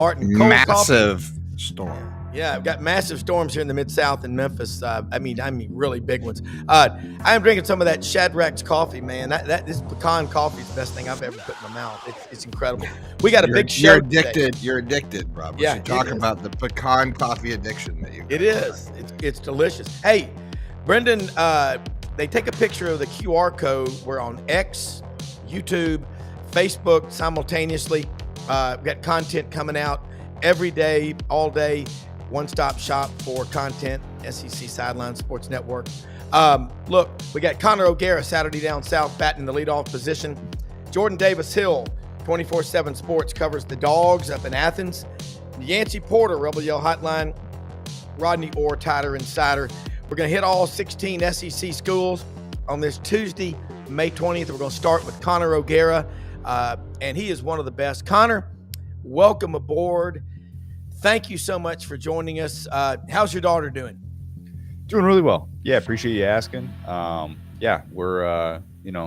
Martin, cold Massive coffee. storm. Yeah, I've got massive storms here in the Mid-South in Memphis. I mean, really big ones. I am drinking some of that Shadrack's coffee, man. This pecan coffee is the best thing I've ever put in my mouth. It's incredible. We got a big show. You're addicted. Today. You're addicted, Rob. We should talk about the pecan coffee addiction that you. It is. It's delicious. Hey, Brendan, they take a picture of the QR code. We're on X, YouTube, Facebook simultaneously. We've got content coming out every day, all day. One-stop shop for content, SEC Sideline Sports Network. Look, we got Connor O'Gara, Saturday Down South, batting the leadoff position. Jordan Davis-Hill, 24/7 Sports, covers the Dogs up in Athens. Yancy Porter, Rebel Yell Hotline. Rodney Orr, Tighter Insider. We're going to hit all 16 SEC schools on this Tuesday, May 20th. We're going to start with Connor O'Gara, and he is one of the best. Connor, welcome aboard. Thank you so much for joining us. How's your daughter doing? Doing really well. Yeah, appreciate you asking. Yeah, we're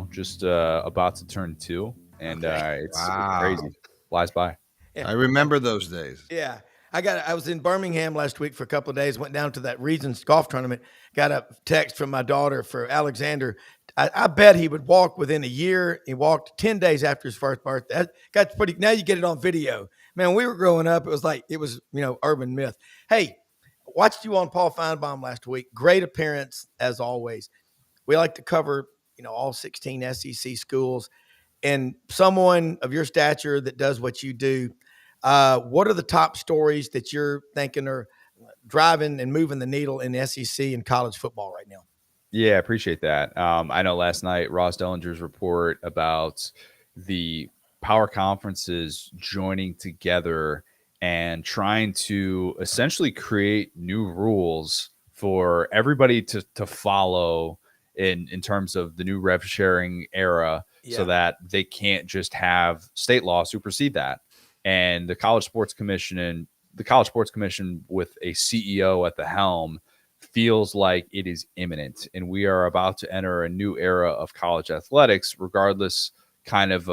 just about to turn 2, and it's crazy. Flies by. Yeah. I remember those days. Yeah. I was in Birmingham last week for a couple of days, went down to that Regions golf tournament, got a text from my daughter for Alexander. I bet he would walk within a year. He walked 10 days after his first birthday. That's pretty. Now you get it on video. Man, when we were growing up, it was urban myth. Hey, watched you on Paul Feinbaum last week. Great appearance as always. We like to cover, all 16 SEC schools, and someone of your stature that does what you do. What are the top stories that you're thinking are driving and moving the needle in the SEC and college football right now? Yeah, I appreciate that. I know last night Ross Dellinger's report about the power conferences joining together and trying to essentially create new rules for everybody to follow in terms of the new rev sharing era, so that they can't just have state law supersede that. And the College Sports Commission with a CEO at the helm feels like it is imminent, and we are about to enter a new era of college athletics, regardless kind of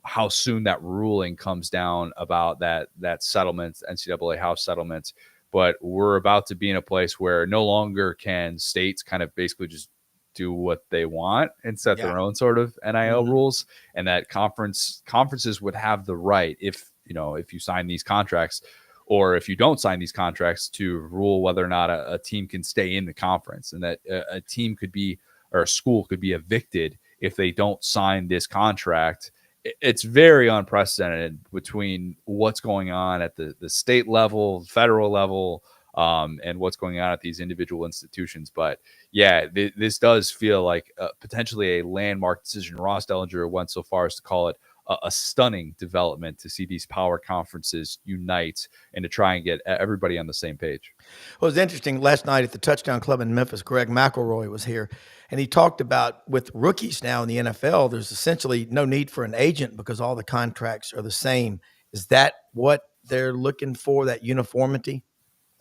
how soon that ruling comes down about that settlement, NCAA House settlement. But we're about to be in a place where no longer can states kind of basically just do what they want and set their own sort of NIL rules, and that conferences would have the right, if you sign these contracts, or if you don't sign these contracts, to rule whether or not a team can stay in the conference, and that a team could be, or a school could be, evicted if they don't sign this contract. It's very unprecedented between what's going on at the state level, federal level, and what's going on at these individual institutions. But yeah, this does feel like potentially a landmark decision. Ross Dellinger went so far as to call it a stunning development to see these power conferences unite and to try and get everybody on the same page. Well, it was interesting. Last night at the Touchdown Club in Memphis, Greg McElroy was here, and he talked about, with rookies now in the NFL, there's essentially no need for an agent because all the contracts are the same. Is that what they're looking for, that uniformity?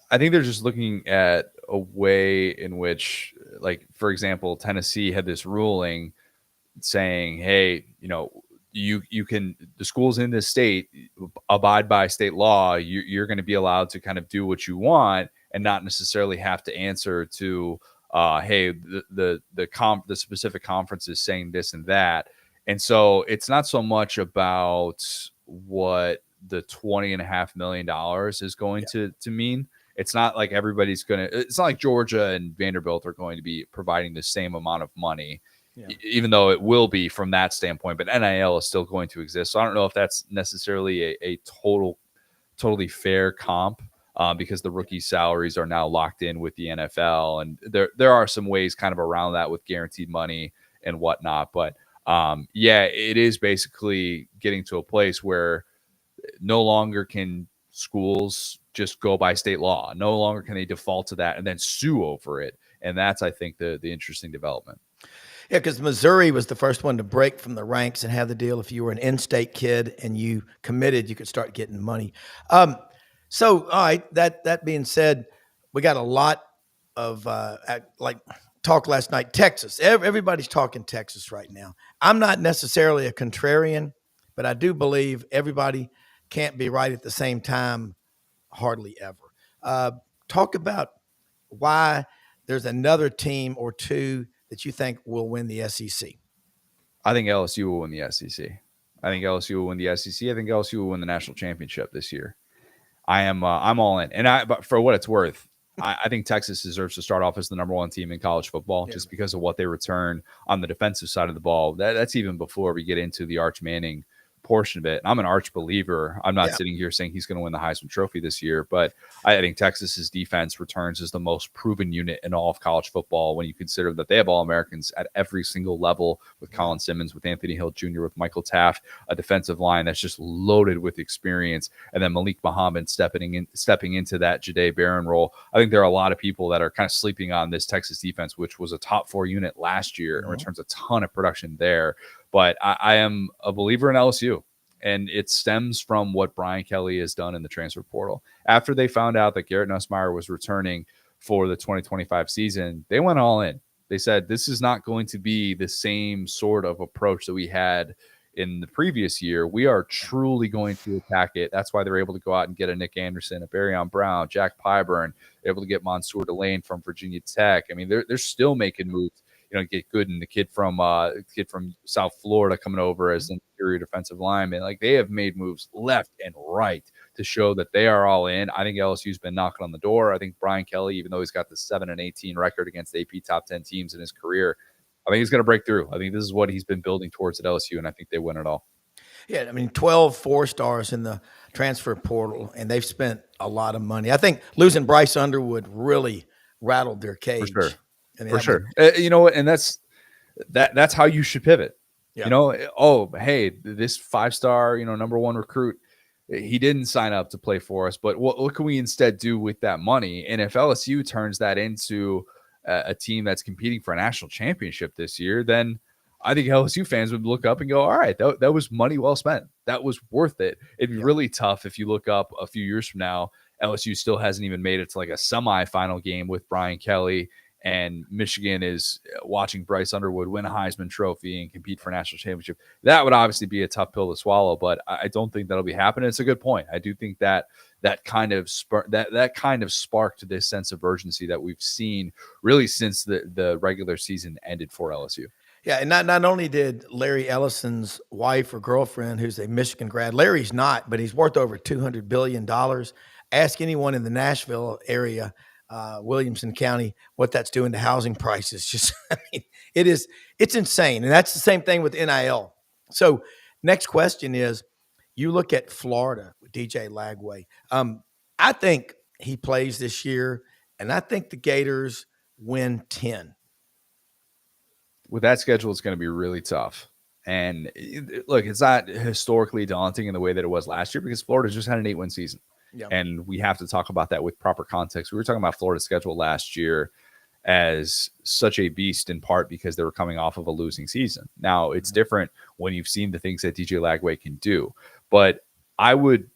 I think they're just looking at a way in which, like, for example, Tennessee had this ruling saying, hey, you can, the schools in this state abide by state law. You're going to be allowed to kind of do what you want and not necessarily have to answer to, hey, the specific conference is saying this and that. And so it's not so much about what the $20.5 million is going to mean. It's not like it's not like Georgia and Vanderbilt are going to be providing the same amount of money. Yeah. Even though it will be from that standpoint, but NIL is still going to exist. So I don't know if that's necessarily a totally fair comp, because the rookie salaries are now locked in with the NFL, and there are some ways kind of around that with guaranteed money and whatnot. But it is basically getting to a place where no longer can schools just go by state law. No longer can they default to that and then sue over it. And that's, I think, the interesting development. Yeah, because Missouri was the first one to break from the ranks and have the deal. If you were an in-state kid and you committed, you could start getting money. So, all right, that being said, we got a lot of talk last night. Texas, everybody's talking Texas right now. I'm not necessarily a contrarian, but I do believe everybody can't be right at the same time hardly ever. Talk about why there's another team or two that you think will win the SEC. I think LSU will win the SEC. I think LSU will win the SEC. I think LSU will win the national championship this year. I'm all in. But for what it's worth, I think Texas deserves to start off as the number one team in college football just because of what they return on the defensive side of the ball. That's even before we get into the Arch Manning portion of it. I'm an Arch believer. I'm not sitting here saying he's going to win the Heisman Trophy this year, but I think Texas's defense returns as the most proven unit in all of college football when you consider that they have All-Americans at every single level with Colin Simmons, with Anthony Hill Jr., with Michael Taft, a defensive line that's just loaded with experience, and then Malik Muhammad stepping into that Jahdae Barron role. I think there are a lot of people that are kind of sleeping on this Texas defense, which was a top 4 unit last year and returns a ton of production there. But I am a believer in LSU, and it stems from what Brian Kelly has done in the transfer portal. After they found out that Garrett Nussmeier was returning for the 2025 season, they went all in. They said, this is not going to be the same sort of approach that we had in the previous year. We are truly going to attack it. That's why they're able to go out and get a Nick Anderson, a Barryon Brown, Jack Pyburn, able to get Mansour Delane from Virginia Tech. I mean, they're still making moves. Get Gooden, the kid from South Florida coming over as an interior defensive lineman. Like, they have made moves left and right to show that they are all in. I think LSU's been knocking on the door. I think Brian Kelly, even though he's got the 7-18 record against AP top 10 teams in his career, I think he's going to break through. I think this is what he's been building towards at LSU, and I think they win it all. Yeah, I mean, 12 4-stars in the transfer portal, and they've spent a lot of money. I think losing Bryce Underwood really rattled their cage. For sure. For sure. And that's how you should pivot. Yeah. Hey, this 5-star, number 1 recruit, he didn't sign up to play for us, but what can we instead do with that money? And if LSU turns that into a team that's competing for a national championship this year, then I think LSU fans would look up and go, all right, that was money well spent. That was worth it. It'd be really tough if you look up a few years from now, LSU still hasn't even made it to like a semifinal game with Brian Kelly, and Michigan is watching Bryce Underwood win a Heisman Trophy and compete for a national championship. That would obviously be a tough pill to swallow, but I don't think that'll be happening. It's a good point. I do think that kind of sparked this sense of urgency that we've seen really since the regular season ended for LSU. Yeah, and not only did Larry Ellison's wife or girlfriend, who's a Michigan grad, Larry's not, but he's worth over $200 billion. Ask anyone in the Nashville area, Williamson County, what that's doing to housing prices. Just, I mean, it's insane. And that's the same thing with NIL. So next question is, you look at Florida with DJ Lagway. I think he plays this year, and I think the Gators win 10. With that schedule, it's going to be really tough. And look, it's not historically daunting in the way that it was last year because Florida just had an 8-win season. Yeah. And we have to talk about that with proper context. We were talking about Florida's schedule last year as such a beast in part because they were coming off of a losing season. Now, it's different when you've seen the things that DJ Lagway can do. But I would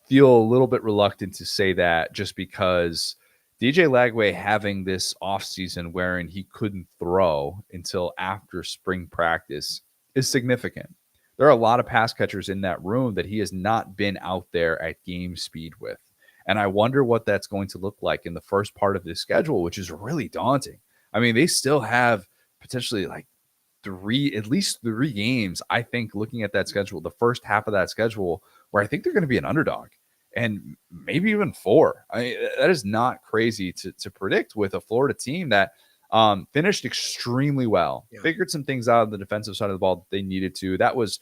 feel a little bit reluctant to say that just because DJ Lagway having this offseason wherein he couldn't throw until after spring practice is significant. There are a lot of pass catchers in that room that he has not been out there at game speed with. And I wonder what that's going to look like in the first part of this schedule, which is really daunting. I mean, they still have potentially like at least three games, I think, looking at that schedule, the first half of that schedule, where I think they're going to be an underdog. And maybe even 4. I mean, that is not crazy to predict with a Florida team that finished extremely well, figured some things out on the defensive side of the ball that they needed to. That was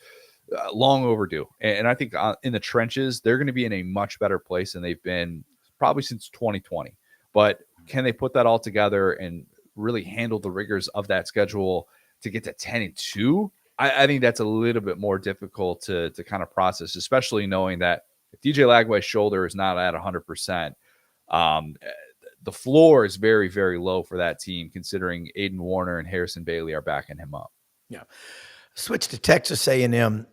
long overdue. And I think in the trenches, they're going to be in a much better place than they've been probably since 2020. But can they put that all together and really handle the rigors of that schedule to get to 10-2? I think that's a little bit more difficult to kind of process, especially knowing that if DJ Lagway's shoulder is not at 100%, the floor is very, very low for that team, considering Aiden Warner and Harrison Bailey are backing him up. Yeah. Switch to Texas A&M.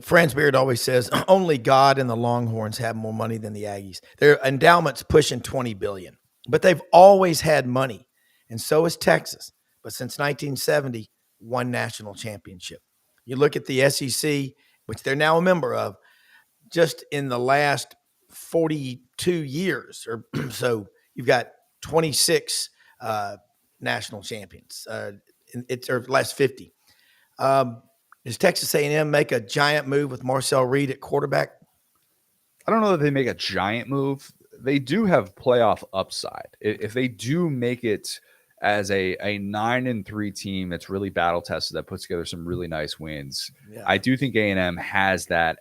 Franz Beard always says only God and the Longhorns have more money than the Aggies. Their endowment's pushing $20 billion, but they've always had money, and so has Texas. But since 1970, one national championship. You look at the SEC, which they're now a member of, just in the last 42 years or so. You've got 26 national champions. It's or last 50. Does Texas A&M make a giant move with Marcel Reed at quarterback? I don't know that they make a giant move. They do have playoff upside. If they do make it as a 9-3 team that's really battle tested, that puts together some really nice wins, I do think A&M has that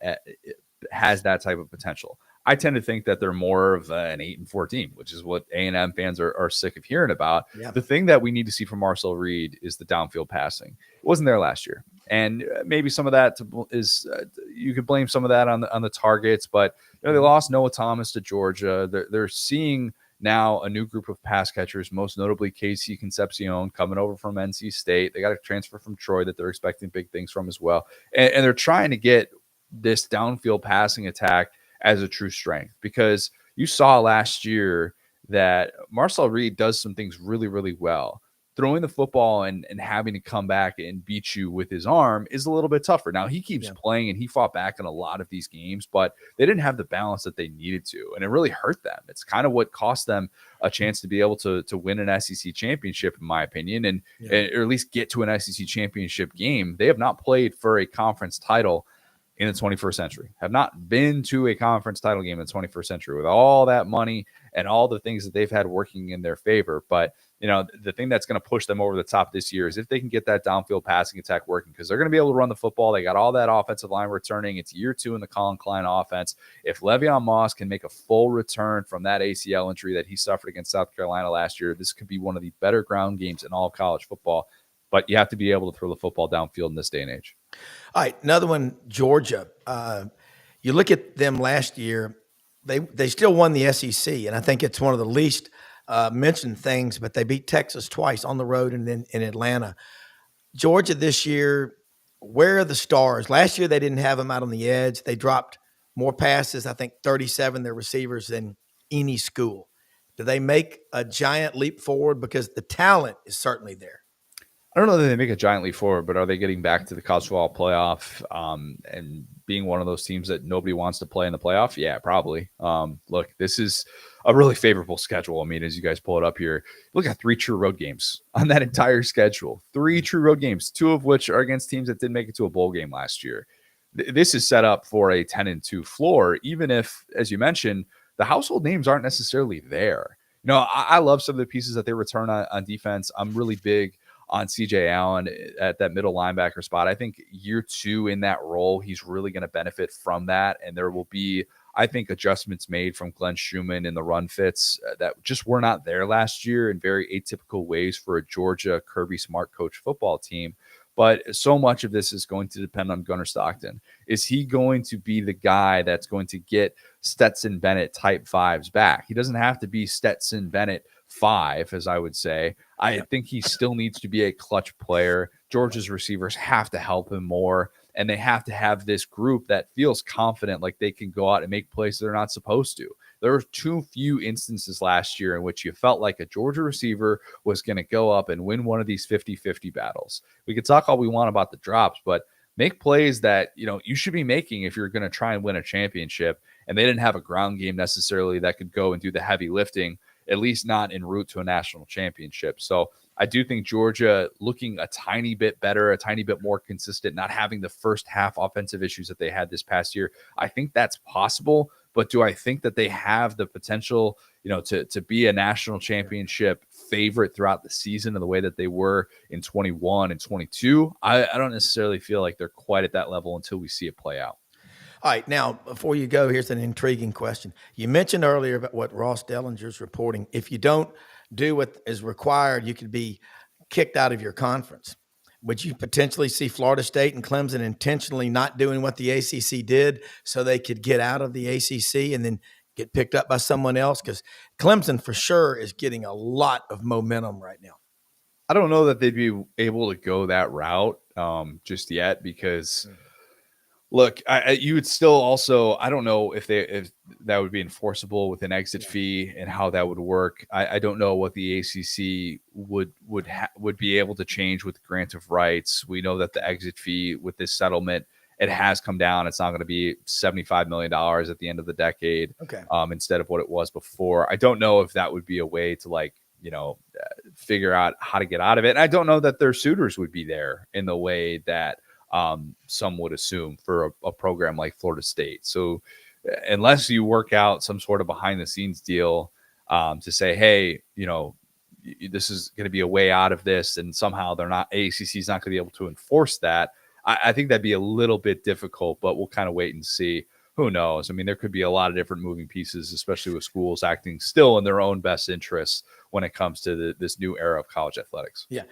type of potential. I tend to think that they're more of an 8-4 team, which is what A&M fans are sick of hearing about. Yeah. The thing that we need to see from Marcel Reed is the downfield passing. It wasn't there last year. And maybe some of that is you could blame some of that on the targets, but they lost Noah Thomas to Georgia. They're seeing now a new group of pass catchers, most notably Casey Concepcion coming over from NC State. They got a transfer from Troy that they're expecting big things from as well. And they're trying to get this downfield passing attack as a true strength, because you saw last year that Marcel Reed does some things really, really well. Throwing the football and having to come back and beat you with his arm is a little bit tougher. Now, he keeps playing and he fought back in a lot of these games, but they didn't have the balance that they needed to, and it really hurt them. It's kind of what cost them a chance to be able to win an SEC championship, in my opinion, and or at least get to an SEC championship game. They have not played for a conference title in the 21st century, have not been to a conference title game in the 21st century with all that money and all the things that they've had working in their favor. But the thing that's going to push them over the top this year is if they can get that downfield passing attack working, because they're going to be able to run the football. They got all that offensive line returning. It's year 2 in the Colin Klein offense. If Le'Veon Moss can make a full return from that ACL injury that he suffered against South Carolina last year, this could be one of the better ground games in all of college football. But you have to be able to throw the football downfield in this day and age. All right, another one, Georgia. You look at them last year, they still won the SEC, and I think it's one of the least mentioned things, but they beat Texas twice on the road and then in Atlanta. Georgia this year, where are the stars? Last year they didn't have them out on the edge. They dropped more passes, I think 37, their receivers, than any school. Do they make a giant leap forward? Because the talent is certainly there. I don't know that they make a giant leap forward, but are they getting back to the college football playoff and being one of those teams that nobody wants to play in the playoff? Yeah, probably. Look, this is a really favorable schedule. I mean, as you guys pull it up here, look at 3 true road games on that entire schedule. 3 true road games, 2 of which are against teams that didn't make it to a bowl game last year. This is set up for a 10-2 floor, even if, as you mentioned, the household names aren't necessarily there. I love some of the pieces that they return on defense. I'm really big on CJ Allen at that middle linebacker spot. I think year 2 in that role, he's really going to benefit from that. And there will be, I think, adjustments made from Glenn Schumann in the run fits that just were not there last year in very atypical ways for a Georgia Kirby Smart coach football team. But so much of this is going to depend on Gunnar Stockton. Is he going to be the guy that's going to get Stetson Bennett type 5s back? He doesn't have to be Stetson Bennett 5, as I would say. I think he still needs to be a clutch player. Georgia's receivers have to help him more, and they have to have this group that feels confident, like they can go out and make plays they're not supposed to. There were too few instances last year in which you felt like a Georgia receiver was going to go up and win one of these 50-50 battles. We could talk all we want about the drops, but make plays that you should be making if you're going to try and win a championship. And they didn't have a ground game necessarily that could go and do the heavy lifting, at least not en route to a national championship. So I do think Georgia looking a tiny bit better, a tiny bit more consistent, not having the first half offensive issues that they had this past year. I think that's possible, but do I think that they have the potential, to be a national championship favorite throughout the season in the way that they were in 21 and 22? I don't necessarily feel like they're quite at that level until we see it play out. All right, now, before you go, here's an intriguing question. You mentioned earlier about what Ross Dellinger's reporting. If you don't do what is required, you could be kicked out of your conference. Would you potentially see Florida State and Clemson intentionally not doing what the ACC did so they could get out of the ACC and then get picked up by someone else? Because Clemson for sure is getting a lot of momentum right now. I don't know that they'd be able to go that route just yet because – look, you would still also, I don't know if that would be enforceable with an exit fee and how that would work. I don't know what the ACC would be able to change with grant of rights. We know that the exit fee with this settlement it has come down. It's not going to be $75 million at the end of the decade, instead of what it was before. I don't know if that would be a way to like, figure out how to get out of it. And I don't know that their suitors would be there in the way that some would assume for a program like Florida State. So unless you work out some sort of behind the scenes deal to say, hey, this is going to be a way out of this, and somehow AACC is not going to be able to enforce that. I think that'd be a little bit difficult, but we'll kind of wait and see. Who knows? I mean, there could be a lot of different moving pieces, especially with schools acting still in their own best interests when it comes to this new era of college athletics. Yeah,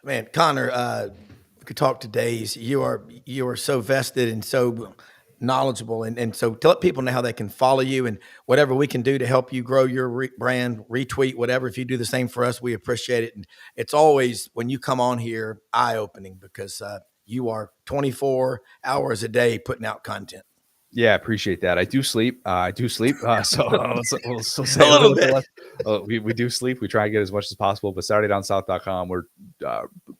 man, Connor, we could talk to days. You are so vested and so knowledgeable, and so to let people know how they can follow you and whatever we can do to help you grow your brand, retweet, whatever. If you do the same for us, we appreciate it. And it's always, when you come on here, eye-opening, because you are 24 hours a day putting out content. Yeah, appreciate that. I do sleep. So we'll say a little bit less. We do sleep. We try and get as much as possible. But SaturdayDownSouth.com, we're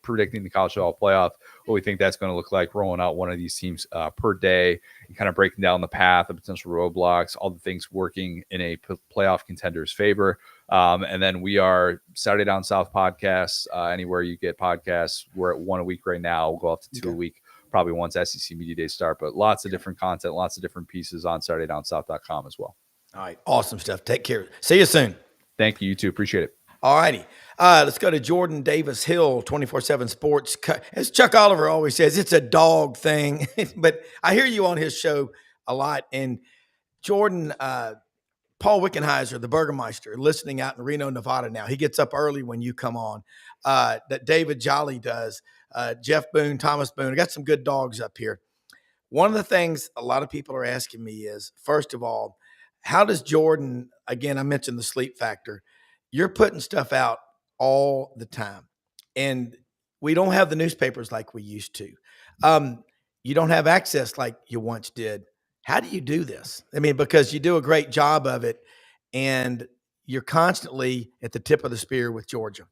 predicting the college football playoff, what we think that's going to look like, rolling out one of these teams per day, and kind of breaking down the path, the potential roadblocks, all the things working in a playoff contender's favor. And then we are Saturday Down South podcasts, anywhere you get podcasts. We're at one a week right now. We'll go up to two a week, probably once SEC Media Days start, but lots of different content, lots of different pieces on SaturdayDownSouth.com as well. All right. Awesome stuff. Take care. See you soon. Thank you. You too. Appreciate it. All righty. Let's go to Jordan Davis Hill, 24/7 Sports. As Chuck Oliver always says, it's a dog thing, but I hear you on his show a lot. And Jordan, Paul Wickenheiser, the Burgermeister, listening out in Reno, Nevada now. He gets up early when you come on. That David Jolly does. Jeff Boone, Thomas Boone. I got some good dogs up here. One of the things a lot of people are asking me is, first of all, how does Jordan, again, I mentioned the sleep factor. You're putting stuff out all the time, and we don't have the newspapers like we used to. You don't have access like you once did. How do you do this? I mean, because you do a great job of it, and you're constantly at the tip of the spear with Georgia.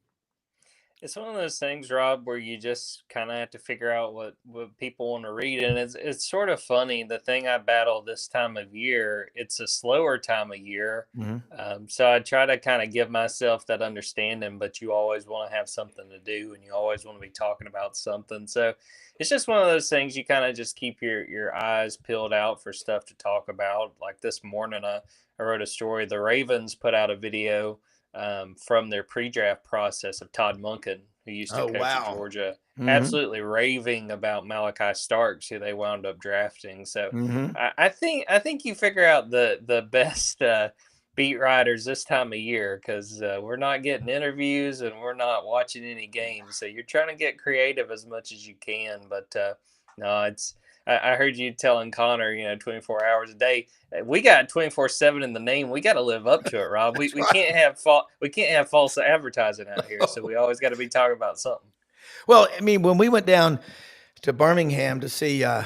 It's one of those things, Rob, where you just kind of have to figure out what people want to read. And it's sort of funny. The thing I battle this time of year, it's a slower time of year. Mm-hmm. So I try to kind of give myself that understanding, but you always want to have something to do, and you always want to be talking about something. So it's just one of those things you kind of just keep your eyes peeled out for stuff to talk about. Like this morning, I wrote a story. The Ravens put out a video from their pre-draft process of Todd Monken, who used to coach at Georgia, absolutely raving about Malachi Starks, who they wound up drafting. So I think you figure out the best beat writers this time of year, because we're not getting interviews and we're not watching any games. So you're trying to get creative as much as you can. But no, I heard you telling Connor, 24 hours a day. We got 24/7 in the name. We got to live up to it, Rob. We can't have false advertising out here. So we always got to be talking about something. Well, I mean, when we went down to Birmingham to see, I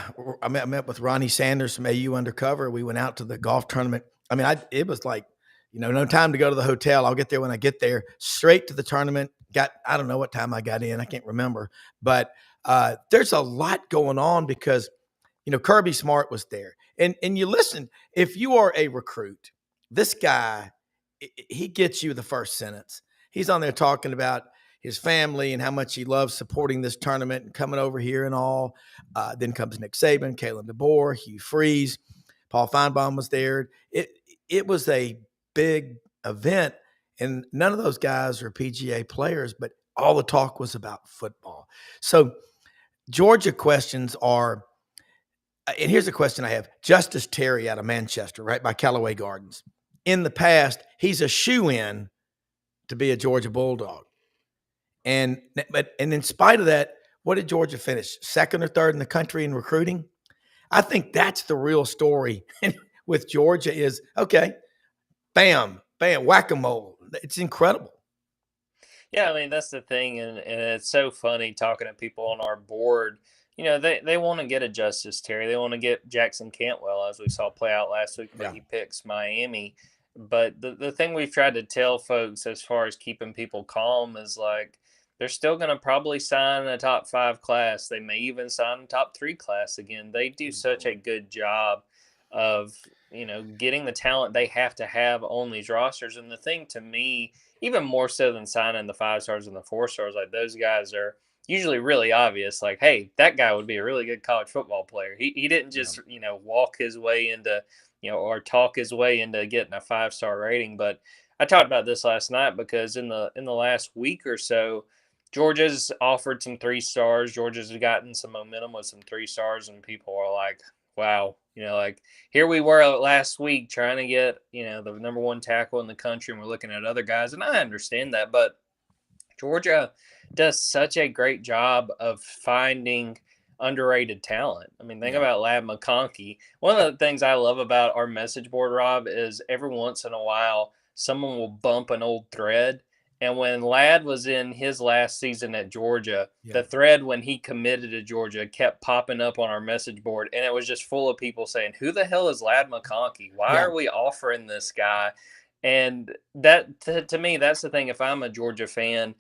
met with Ronnie Sanders from AU Undercover. We went out to the golf tournament. I mean, it was like, no time to go to the hotel. I'll get there when I get there. Straight to the tournament. I don't know what time I got in. I can't remember. But there's a lot going on because Kirby Smart was there. And you listen, if you are a recruit, this guy, he gets you the first sentence. He's on there talking about his family and how much he loves supporting this tournament and coming over here and all. Then comes Nick Saban, Kalen DeBoer, Hugh Freeze, Paul Feinbaum was there. It was a big event, and none of those guys are PGA players, but all the talk was about football. So Georgia questions are, and here's a question I have. Justice Terry out of Manchester, right by Callaway Gardens. In the past, he's a shoo-in to be a Georgia Bulldog. And in spite of that, what did Georgia finish? Second or third in the country in recruiting? I think that's the real story with Georgia is, okay, bam, whack-a-mole. It's incredible. Yeah, I mean, that's the thing. And it's so funny talking to people on our board. They want to get a Justice Terry. They want to get Jackson Cantwell, as we saw play out last week, but he picks Miami. But the thing we've tried to tell folks as far as keeping people calm is like, they're still going to probably sign a top 5 class. They may even sign a top 3 class again. They do such a good job of, getting the talent they have to have on these rosters. And the thing to me, even more so than signing the 5 stars and the 4 stars, like those guys are usually really obvious. Like, hey, that guy would be a really good college football player. He didn't just, walk his way into, or talk his way into getting a 5-star rating. But I talked about this last night because in the last week or so, Georgia's offered some 3 stars. Georgia's gotten some momentum with some 3 stars, and people are like, wow, like here we were last week trying to get, the number 1 tackle in the country, and we're looking at other guys. And I understand that, but Georgia does such a great job of finding underrated talent. I mean, think about Lad McConkey. One of the things I love about our message board, Rob, is every once in a while, someone will bump an old thread. And when Ladd was in his last season at Georgia, the thread when he committed to Georgia kept popping up on our message board. And it was just full of people saying, who the hell is Lad McConkey? Why are we offering this guy? And that, to me, that's the thing. If I'm a Georgia fan,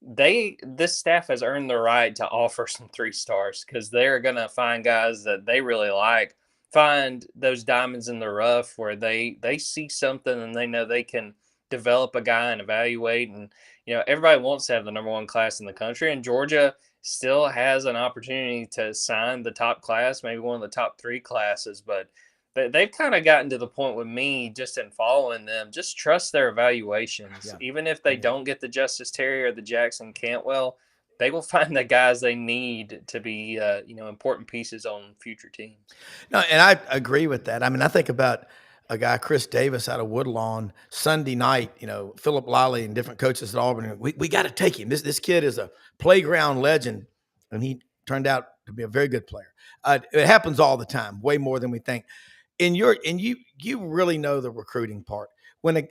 this staff has earned the right to offer some 3 stars because they're going to find guys that they really like, find those diamonds in the rough where they see something and they know they can develop a guy and evaluate. And, everybody wants to have the number 1 class in the country, and Georgia still has an opportunity to sign the top class, maybe one of the top 3 classes. But they've kind of gotten to the point with me, just in following them, just trust their evaluations. Even if they don't get the Justice Terry or the Jackson Cantwell, they will find the guys they need to be, important pieces on future teams. No, and I agree with that. I mean, I think about a guy, Chris Davis, out of Woodlawn, Sunday night, Philip Lally and different coaches at Auburn. We got to take him. This kid is a playground legend, and he turned out to be a very good player. It happens all the time, way more than we think. You really know the recruiting part. There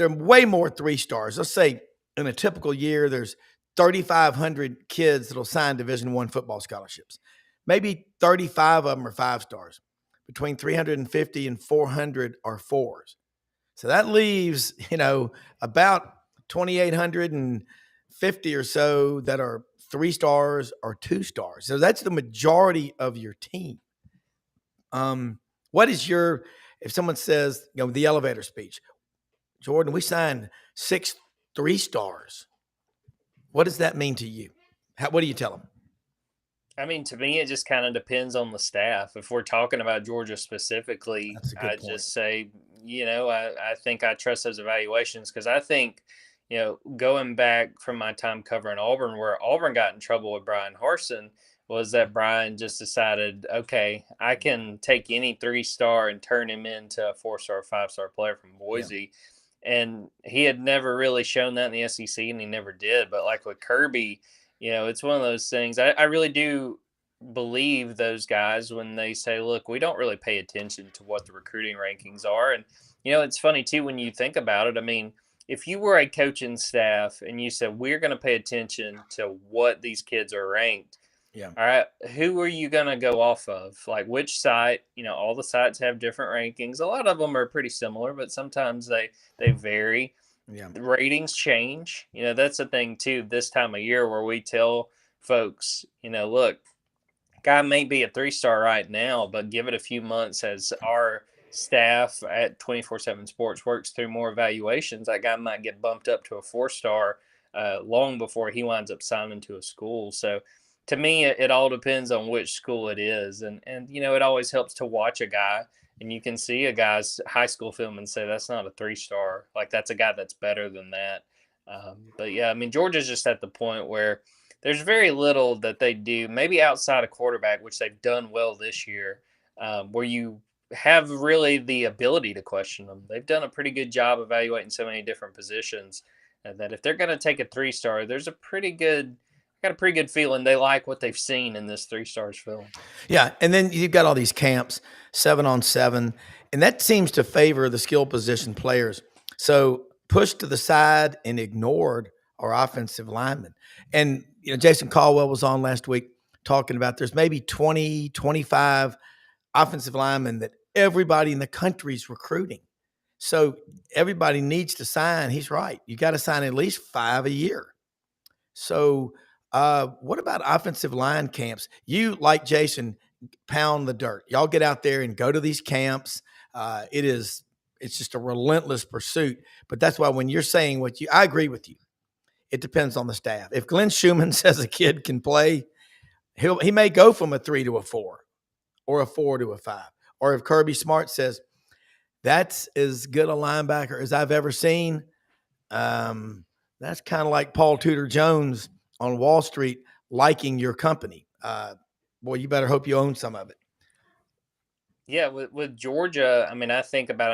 are way more 3 stars. Let's say in a typical year, there's 3,500 kids that'll sign Division I football scholarships. Maybe 35 of them are 5 stars. Between 350 and 400 are 4s. So that leaves, about 2,850 or so that are 3 stars or 2 stars. So that's the majority of your team. What is if someone says, the elevator speech, Jordan, we signed 6 3 stars. What does that mean to you? What do you tell them? I mean, to me, it just kind of depends on the staff. If we're talking about Georgia specifically, I'd just say, I think I trust those evaluations because I think, going back from my time covering Auburn, where Auburn got in trouble with Brian Harsin, was that Brian just decided, okay, I can take any 3-star and turn him into a 4-star, 5-star player from Boise. And he had never really shown that in the SEC, and he never did. But like with Kirby, it's one of those things. I really do believe those guys when they say, look, we don't really pay attention to what the recruiting rankings are. And, it's funny, too, when you think about it. I mean, if you were a coaching staff and you said, we're going to pay attention to what these kids are ranked, all right, who are you going to go off of? Like which site? All the sites have different rankings. A lot of them are pretty similar, but sometimes they vary. The ratings change. That's the thing too, this time of year where we tell folks, look, guy may be a 3-star right now, but give it a few months as our staff at 24/7 Sports works through more evaluations. That guy might get bumped up to a 4-star long before he winds up signing to a school. So to me, it all depends on which school it is. And it always helps to watch a guy and you can see a guy's high school film and say, that's not a 3-star. Like that's a guy that's better than that. But yeah, I mean, Georgia's just at the point where there's very little that they do, maybe outside of quarterback, which they've done well this year, where you have really the ability to question them. They've done a pretty good job evaluating so many different positions that if they're going to take a 3-star, there's got a pretty good feeling they like what they've seen in this 3 stars film. Yeah, and then you've got all these camps, 7-on-7, and that seems to favor the skill position players. So pushed to the side and ignored our offensive linemen. And, Jason Caldwell was on last week talking about there's maybe 20, 25 offensive linemen that everybody in the country is recruiting. So everybody needs to sign. He's right. You got to sign at least 5 a year. So, what about offensive line camps? You, like Jason, pound the dirt. Y'all get out there and go to these camps. It's just a relentless pursuit. But that's why when you're saying I agree with you. It depends on the staff. If Glenn Schumann says a kid can play, he may go from a 3 to a 4 or a 4 to a 5. Or if Kirby Smart says that's as good a linebacker as I've ever seen, that's kind of like Paul Tudor Jones on Wall Street liking your company. Boy, you better hope you own some of it. Yeah, with Georgia, I mean, I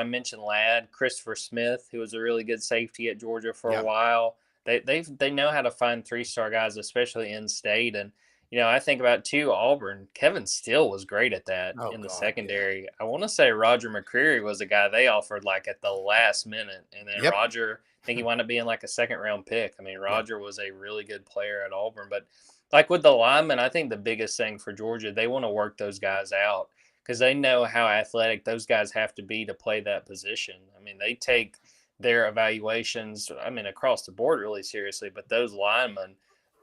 mentioned Ladd, Christopher Smith, who was a really good safety at Georgia for a while. They know how to find 3-star guys, especially in state. And I think about Auburn. Kevin Steele was great at that in the secondary. Yeah. I want to say Roger McCreary was a guy they offered like at the last minute, and then Roger, I think he wound up being like a 2nd-round pick. I mean, Roger was a really good player at Auburn, but like with the linemen, I think the biggest thing for Georgia, they want to work those guys out, because they know how athletic those guys have to be to play that position. I mean, they take their evaluations, across the board really seriously, but those linemen,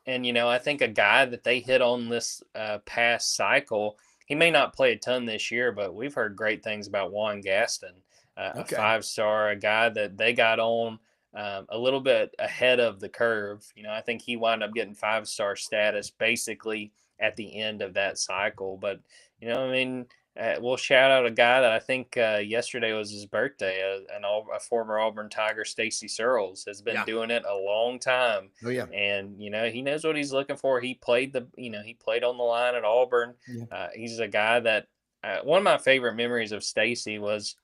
and, I think a guy that they hit on this past cycle, he may not play a ton this year, but we've heard great things about Juan Gaston, a 5-star, a guy that they got on a little bit ahead of the curve. I think he wound up getting 5-star status basically at the end of that cycle. But, we'll shout out a guy that I think yesterday was his birthday. A former Auburn Tiger, Stacy Searles, has been doing it a long time. Oh yeah, and he knows what he's looking for. He played he played on the line at Auburn. Yeah. He's a guy that one of my favorite memories of Stacy was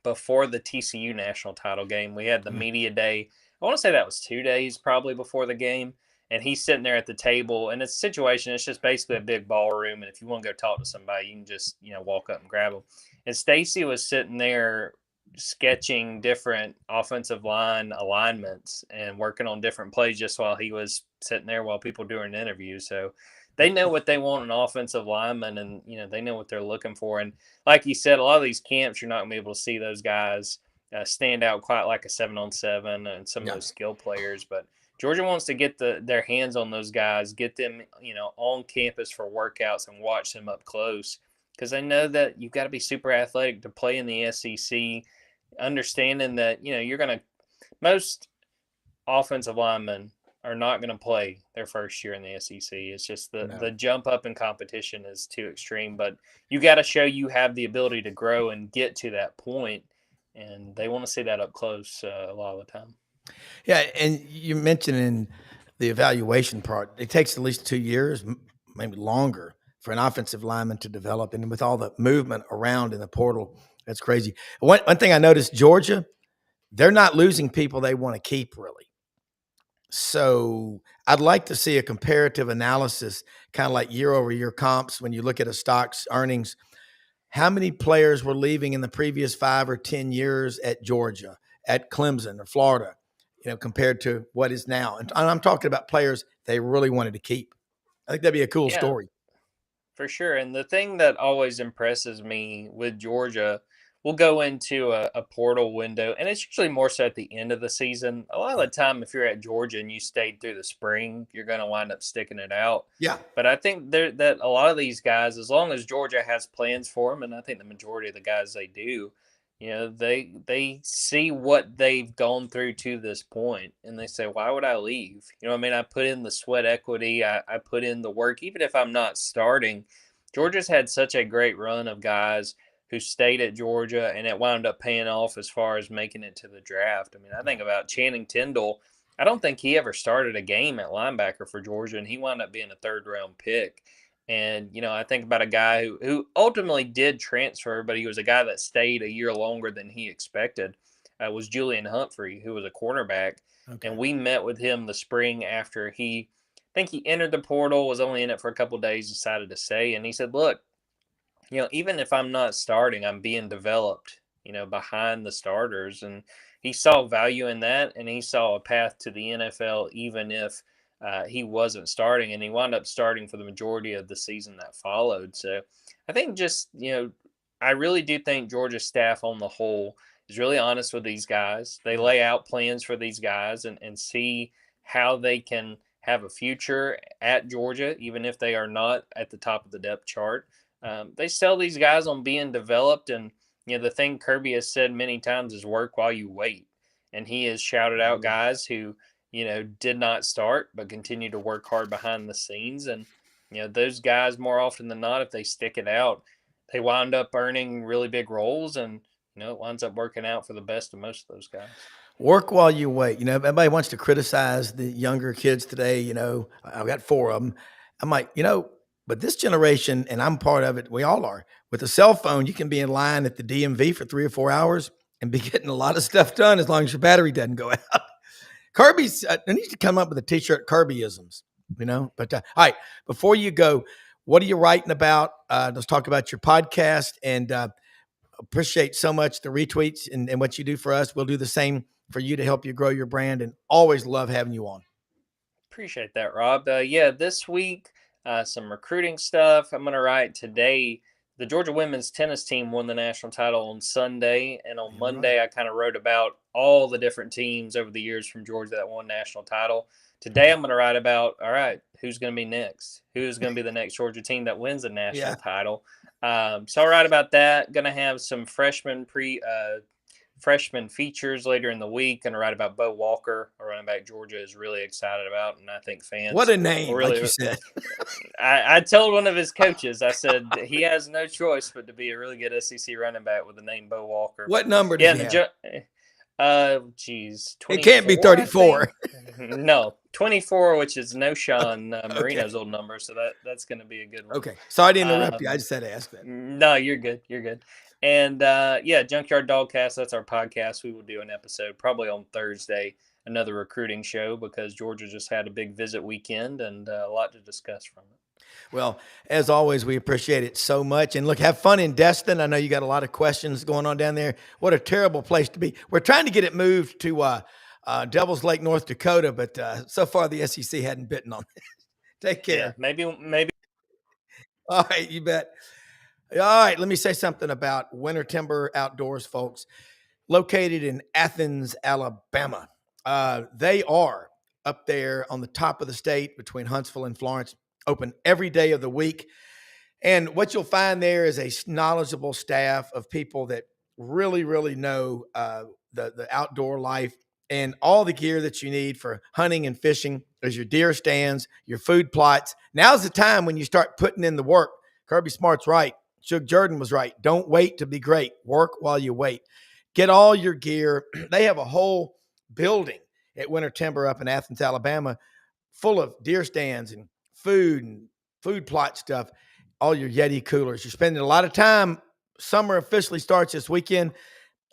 before the TCU national title game. We had the media day. I want to say that was 2 days probably before the game. And he's sitting there at the table, and it's a situation. It's just basically a big ballroom. And if you want to go talk to somebody, you can just, walk up and grab them. And Stacy was sitting there sketching different offensive line alignments and working on different plays just while he was sitting there while people doing an interview. So they know what they want in offensive linemen, and, they know what they're looking for. And like you said, a lot of these camps, you're not going to be able to see those guys stand out quite like a 7-on-7 and some of those skill players. But Georgia wants to get their hands on those guys, get them, on campus for workouts and watch them up close, because they know that you've got to be super athletic to play in the SEC, understanding that, most offensive linemen are not going to play their first year in the SEC. It's just the jump up in competition is too extreme, but you got to show you have the ability to grow and get to that point, and they want to see that up close a lot of the time. Yeah, and you mentioned in the evaluation part, it takes at least 2 years, maybe longer, for an offensive lineman to develop. And with all the movement around in the portal, that's crazy. One thing I noticed, Georgia, they're not losing people they want to keep, really. So I'd like to see a comparative analysis, kind of like year-over-year comps when you look at a stock's earnings. How many players were leaving in the previous 5 or 10 years at Georgia, at Clemson or Florida, compared to what is now? And I'm talking about players they really wanted to keep. I think that'd be a cool story. For sure. And the thing that always impresses me with Georgia, we'll go into a portal window, and it's usually more so at the end of the season. A lot of the time, if you're at Georgia and you stayed through the spring, you're going to wind up sticking it out. Yeah. But I think that a lot of these guys, as long as Georgia has plans for them, and I think the majority of the guys they do, they see what they've gone through to this point, and they say, why would I leave? I put in the sweat equity. I put in the work, even if I'm not starting. Georgia's had such a great run of guys who stayed at Georgia, and it wound up paying off as far as making it to the draft. I think about Channing Tindall. I don't think he ever started a game at linebacker for Georgia, and he wound up being a 3rd-round pick. And, I think about a guy who ultimately did transfer, but he was a guy that stayed a year longer than he expected, was Julian Humphrey, who was a cornerback. Okay. And we met with him the spring after I think he entered the portal, was only in it for a couple of days, decided to stay. And he said, look, even if I'm not starting, I'm being developed, behind the starters. And he saw value in that, and he saw a path to the NFL, even if he wasn't starting, and he wound up starting for the majority of the season that followed. So I think I really do think Georgia's staff on the whole is really honest with these guys. They lay out plans for these guys and see how they can have a future at Georgia, even if they are not at the top of the depth chart. They sell these guys on being developed, and the thing Kirby has said many times is work while you wait, and he has shouted out guys who did not start but continue to work hard behind the scenes, and those guys more often than not, if they stick it out, they wind up earning really big roles, and it winds up working out for the best of most of those guys. Work while you wait. Everybody wants to criticize the younger kids today. I've got 4 of them. I'm like, but this generation, and I'm part of it, we all are. With a cell phone, you can be in line at the DMV for 3 or 4 hours and be getting a lot of stuff done as long as your battery doesn't go out. Kirby's, I need to come up with a t-shirt, Kirbyisms, But all right, before you go, what are you writing about? Let's talk about your podcast, and appreciate so much the retweets and what you do for us. We'll do the same for you to help you grow your brand, and always love having you on. Appreciate that, Rob. This week, some recruiting stuff. I'm going to write today. The Georgia women's tennis team won the national title on Sunday, and on Monday, I kind of wrote about all the different teams over the years from Georgia that won national title. Today, I'm going to write about, all right, who's going to be next? Who's going to be the next Georgia team that wins a national title? So I'll write about that. Going to have some freshman features later in the week. Going to write about Bo Walker, a running back Georgia is really excited about, and I think fans. What a name, really, like you said. I told one of his coaches, I said he has no choice but to be a really good SEC running back with the name Bo Walker. What number does he have? It can't be 34. No, 24, which is Noshawn Marino's old number, so that's going to be a good one. Okay, sorry to interrupt you. I just had to ask that. No, you're good. You're good. And Junkyard Dogcast, that's our podcast. We will do an episode probably on Thursday, another recruiting show, because Georgia just had a big visit weekend and a lot to discuss from it. Well, as always, we appreciate it so much. And look, have fun in Destin. I know you got a lot of questions going on down there. What a terrible place to be. We're trying to get it moved to Devil's Lake, North Dakota, but so far the SEC hadn't bitten on it. Take care. Yeah, maybe. All right, you bet. All right, let me say something about Winter Timber Outdoors, folks. Located in Athens, Alabama. They are up there on the top of the state between Huntsville and Florence, open every day of the week. And what you'll find there is a knowledgeable staff of people that really, really know the outdoor life, and all the gear that you need for hunting and fishing. There's your deer stands, your food plots. Now's the time when you start putting in the work. Kirby Smart's right. Shug Jordan was right. Don't wait to be great. Work while you wait. Get all your gear. They have a whole building at Winter Timber up in Athens, Alabama, full of deer stands and food plot stuff, all your Yeti coolers. You're spending a lot of time. Summer officially starts this weekend.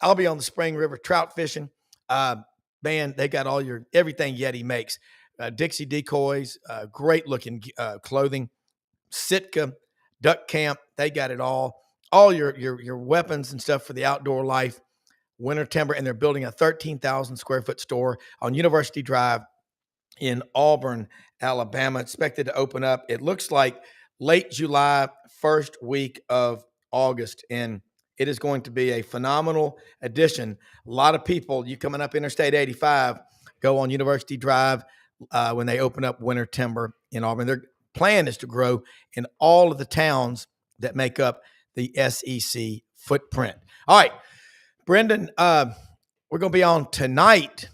I'll be on the Spring River trout fishing. Man, they got everything Yeti makes. Dixie decoys, great looking clothing, Sitka, duck camp. They got it all. All your weapons and stuff for the outdoor life. Winter Timber, and they're building a 13,000 square foot store on University Drive in Auburn, Alabama. Expected to open up, it looks like, late July, first week of August. And it is going to be a phenomenal addition. A lot of people, you coming up Interstate 85, go on University Drive when they open up Winter Timber in Auburn. Their plan is to grow in all of the towns that make up the SEC footprint. All right, Brendan, we're going to be on tonight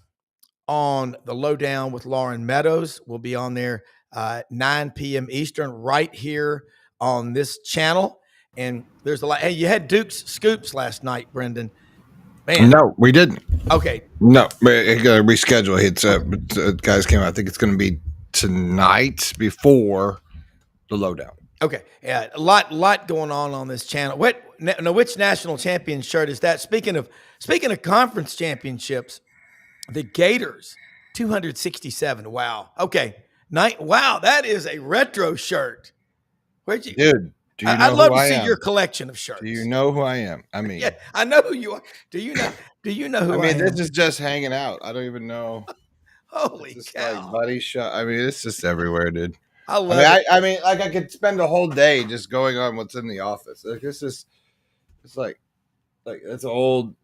on the Lowdown with Lauren Meadows. We'll be on there 9 p.m. Eastern right here on this channel. And there's a lot. Hey, you had Duke's Scoops last night, Brendan. Man. No, we didn't. Okay. No, we got to reschedule. It's guys came out. I think it's going to be tonight before the Lowdown. Okay. Yeah, a lot going on this channel. Which national champion shirt is that? Speaking of conference championships, the Gators 267. Wow. Okay. Wow, that is a retro shirt. Where'd you, dude? Do you know I'd love who to I see am? your collection of shirts. Do you know who I am? I mean, yeah, I know who you are. Do you know who I am? This is just hanging out. I don't even know. Holy cow! Like buddy shot. I mean, it's just everywhere, dude. I love it. I mean, like I could spend a whole day just going on what's in the office. Like it's like it's old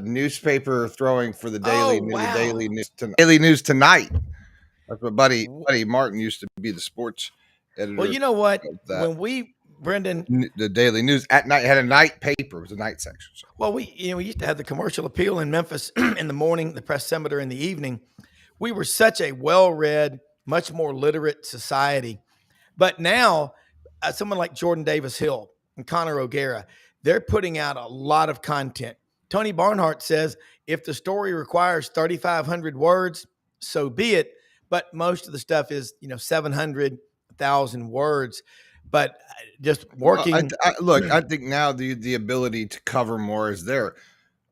newspaper throwing for the daily news. Daily news tonight. That's what Buddy Martin used to be, the sports editor. Well, you know what? That. When Brendan, The Daily News at night had a night paper. It was a night section. So. well, we used to have the commercial appeal in Memphis in the morning, the press scimitar in the evening. We were such a well-read, much more literate society. But now, someone like Jordan Davis Hill and Connor O'Gara, they're putting out a lot of content. Tony Barnhart says if the story requires 3,500 words, so be it. But most of the stuff is, 700,000 words. But just working. Well, I think now the ability to cover more is there.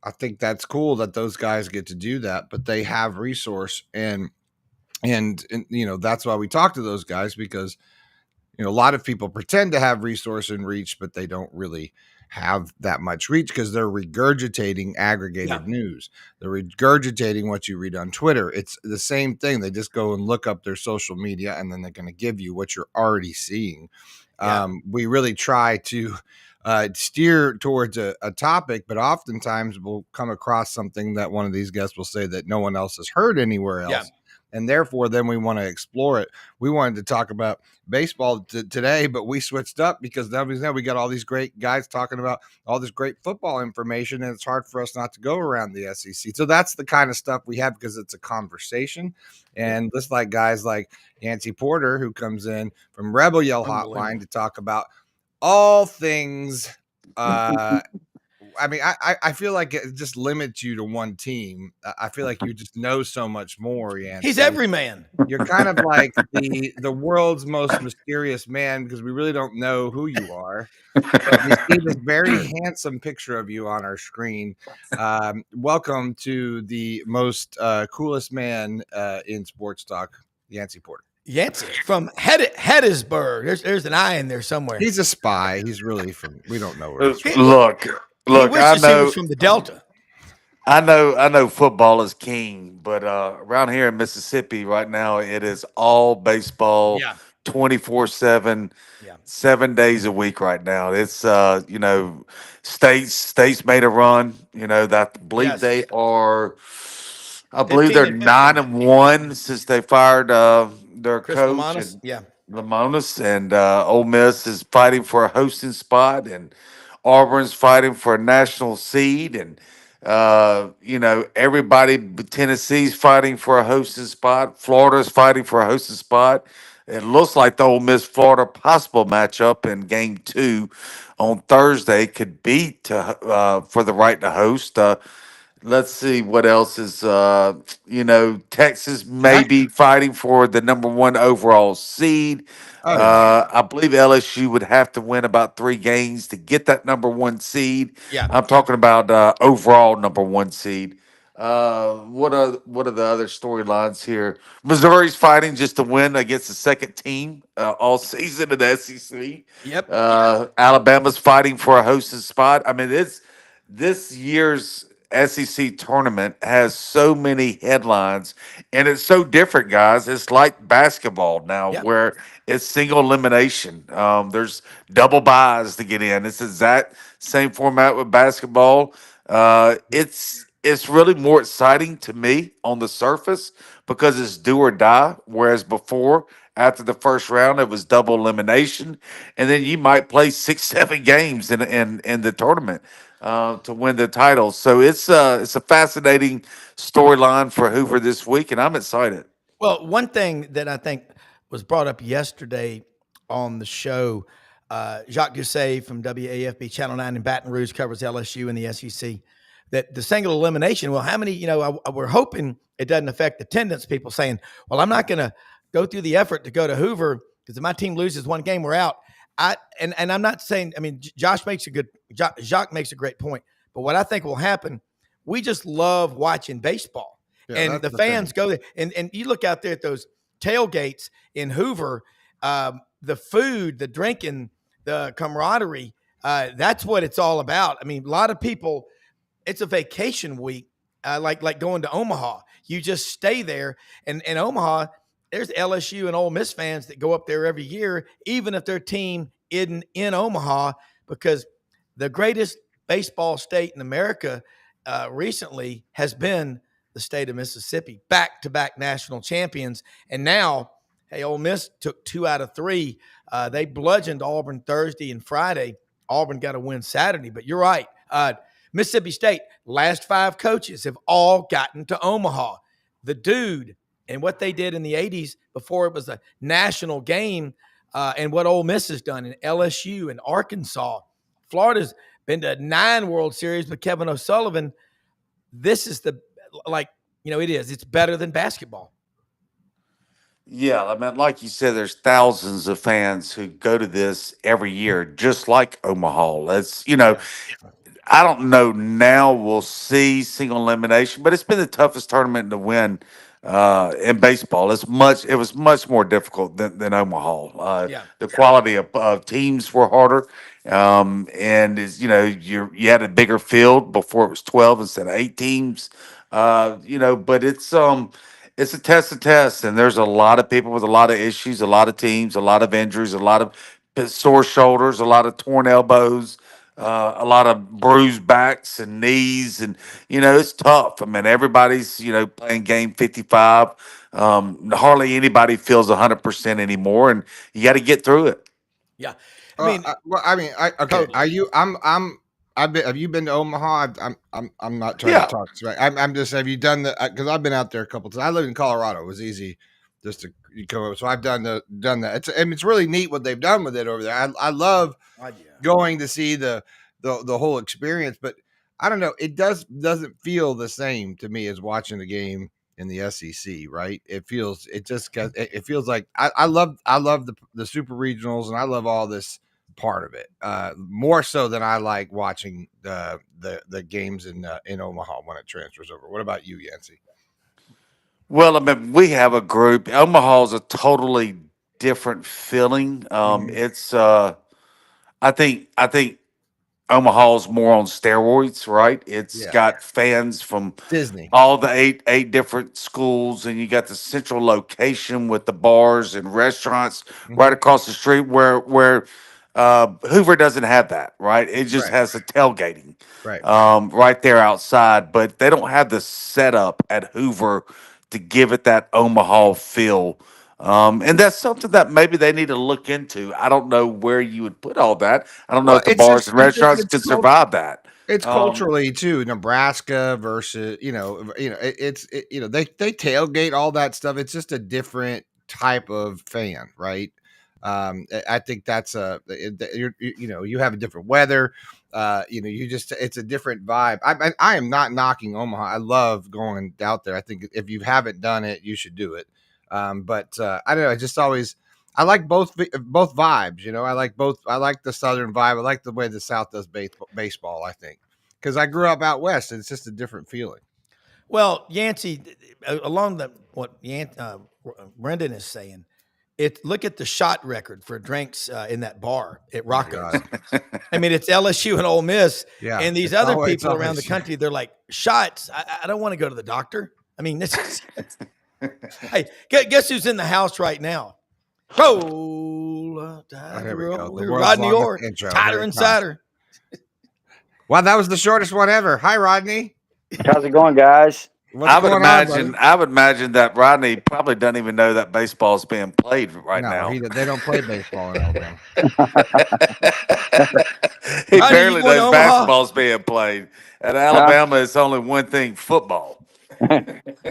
I think that's cool that those guys get to do that, but they have resource and that's why we talk to those guys, because a lot of people pretend to have resource and reach, but they don't really have that much reach because they're regurgitating aggregated news. They're regurgitating what you read on Twitter. It's the same thing. They just go and look up their social media, and then they're going to give you what you're already seeing. We really try to steer towards a topic, but oftentimes we'll come across something that one of these guests will say that no one else has heard anywhere else. Yeah. And therefore, then we want to explore it. We wanted to talk about baseball today, but we switched up because now we got all these great guys talking about all this great football information, and it's hard for us not to go around the SEC. So that's the kind of stuff we have because it's a conversation. And just like guys like Yancy Porter, who comes in from Rebel Yell Hotline to talk about all things I feel like it just limits you to one team. I feel like you just know so much more, Yancy. He's every man. You're kind of like the world's most mysterious man because we really don't know who you are. But we see this very handsome picture of you on our screen. Welcome to the most coolest man in sports talk, Yancy Porter. Yancy from Hattiesburg. There's an I in there somewhere. He's a spy. He's really from. We don't know where. Look, I know he was from the Delta. I know football is king, but around here in Mississippi right now, it is all baseball, 24/7, 7 days a week. Right now, it's states made a run. That I believe they are. I believe they're 9-1 since they fired their Chris coach. Lamonis, Lamonis, and Ole Miss is fighting for a hosting spot, and Auburn's fighting for a national seed, and everybody. Tennessee's fighting for a hosting spot. Florida's fighting for a hosting spot. It looks like the Ole Miss Florida possible matchup in Game 2 on Thursday could beat for the right to host. Let's see what else is. Texas may be fighting for the number 1 overall seed. I believe LSU would have to win about 3 games to get that number 1 seed. I'm talking about overall number 1 seed. What are the other storylines here? Missouri's fighting just to win against the second team all season in the SEC. Alabama's fighting for a hosting spot. I mean, this year's SEC tournament has so many headlines, and it's so different, guys. It's like basketball now, where it's single elimination. There's double buys to get in. It's the exact same format with basketball. It's really more exciting to me on the surface because it's do or die, whereas before, after the first round, it was double elimination, and then you might play 6-7 games in the tournament to win the title. So it's a fascinating storyline for Hoover this week, and I'm excited. Well, one thing that I think was brought up yesterday on the show, Jacques Gousset from WAFB Channel 9 in Baton Rouge covers LSU and the SEC, that the single elimination, well, how many, we're hoping it doesn't affect attendance, people saying, well, I'm not going to go through the effort to go to Hoover because if my team loses one game, we're out. And I'm not saying, Jacques makes a great point, but what I think will happen, we just love watching baseball, and the fans go there, and you look out there at those tailgates in Hoover, the food, the drinking, the camaraderie, that's what it's all about. A lot of people, it's a vacation week, like going to Omaha. You just stay there, and in Omaha, there's LSU and Ole Miss fans that go up there every year, even if their team isn't in Omaha, because the greatest baseball state in America recently has been the state of Mississippi, back-to-back national champions. And now, hey, Ole Miss took 2 out of 3. They bludgeoned Auburn Thursday and Friday. Auburn got a win Saturday, but you're right. Mississippi State, last 5 coaches have all gotten to Omaha. The dude and what they did in the 80s before it was a national game, and what Ole Miss has done in LSU and Arkansas. Florida's been to 9 World Series with Kevin O'Sullivan. This is it is. It's better than basketball. Yeah, I mean, like you said, there's thousands of fans who go to this every year, just like Omaha. That's, I don't know now we'll see single elimination, but it's been the toughest tournament to win in baseball. It was much more difficult than Omaha. The quality of teams were harder. And you had a bigger field before it was 12 instead of 8 teams. But it's a test of tests, and there's a lot of people with a lot of issues, a lot of teams, a lot of injuries, a lot of sore shoulders, a lot of torn elbows, a lot of bruised backs and knees, and it's tough. I mean, everybody's playing game 55. Hardly anybody feels 100% anymore, and you got to get through it. Yeah, okay. totally. Are you? Have you been to Omaha? I'm not trying to talk. Right. I'm just. Have you done the? Because I've been out there a couple times. I live in Colorado. It was easy just to come over. So I've done that. It's really neat what they've done with it over there. I love going to see the whole experience, but I don't know. It doesn't feel the same to me as watching the game in the SEC, right? It feels like I love the super regionals, and I love all this part of it more so than I like watching the games in Omaha when it transfers over. What about you, Yancy? Well, I mean, we have a group. Omaha's a totally different feeling. It's I think Omaha's more on steroids, right? It's got fans from Disney, all the eight different schools, and you got the central location with the bars and restaurants right across the street where Hoover doesn't have that, right? It just has the tailgating right there outside, but they don't have the setup at Hoover to give it that Omaha feel. And that's something that maybe they need to look into. I don't know where you would put all that. I don't know if the bars and restaurants could survive that. It's culturally too. Nebraska versus they tailgate all that stuff. It's just a different type of fan, right? I think that's you have a different weather. It's a different vibe. I am not knocking Omaha. I love going out there. I think if you haven't done it, you should do it. But I don't know. I like both vibes. I like both. I like the Southern vibe. I like the way the South does baseball. I think because I grew up out west, and it's just a different feeling. Well, Yancy, along what Brendan is saying, look at the shot record for drinks in that bar at Rocco's. I mean, it's LSU and Ole Miss, and these other people around the country. They're like, shots. I don't want to go to the doctor. I mean, this is. Hey, guess who's in the house right now? Roll, Rodney Orr, tighter and cider. Wow, that was the shortest one ever. Hi, Rodney. How's it going, guys? I would imagine that Rodney probably doesn't even know that baseball is being played now. They don't play baseball in Alabama. He barely knows basketball's being played. At Alabama, it's only one thing: football.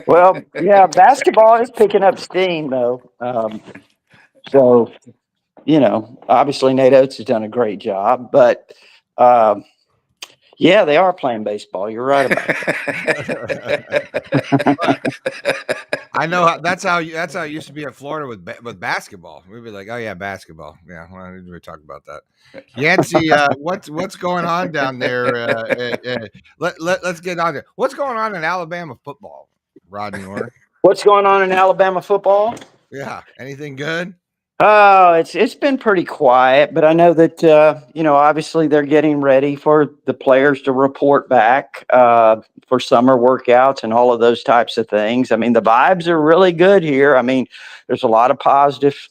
Well, yeah, basketball is picking up steam, though. So, obviously Nate Oates has done a great job, but yeah, they are playing baseball. You're right about that. I know that's how it used to be in Florida with basketball. We'd be like, oh yeah, basketball. Yeah, well, we talk about that. Yancy, what's going on down there? Let's get on there. What's going on in Alabama football, Rodney Orr? What's going on in Alabama football? Yeah, anything good? Oh, it's been pretty quiet, but I know that obviously they're getting ready for the players to report back for summer workouts and all of those types of things. I mean, the vibes are really good here. I mean, there's a lot of positive,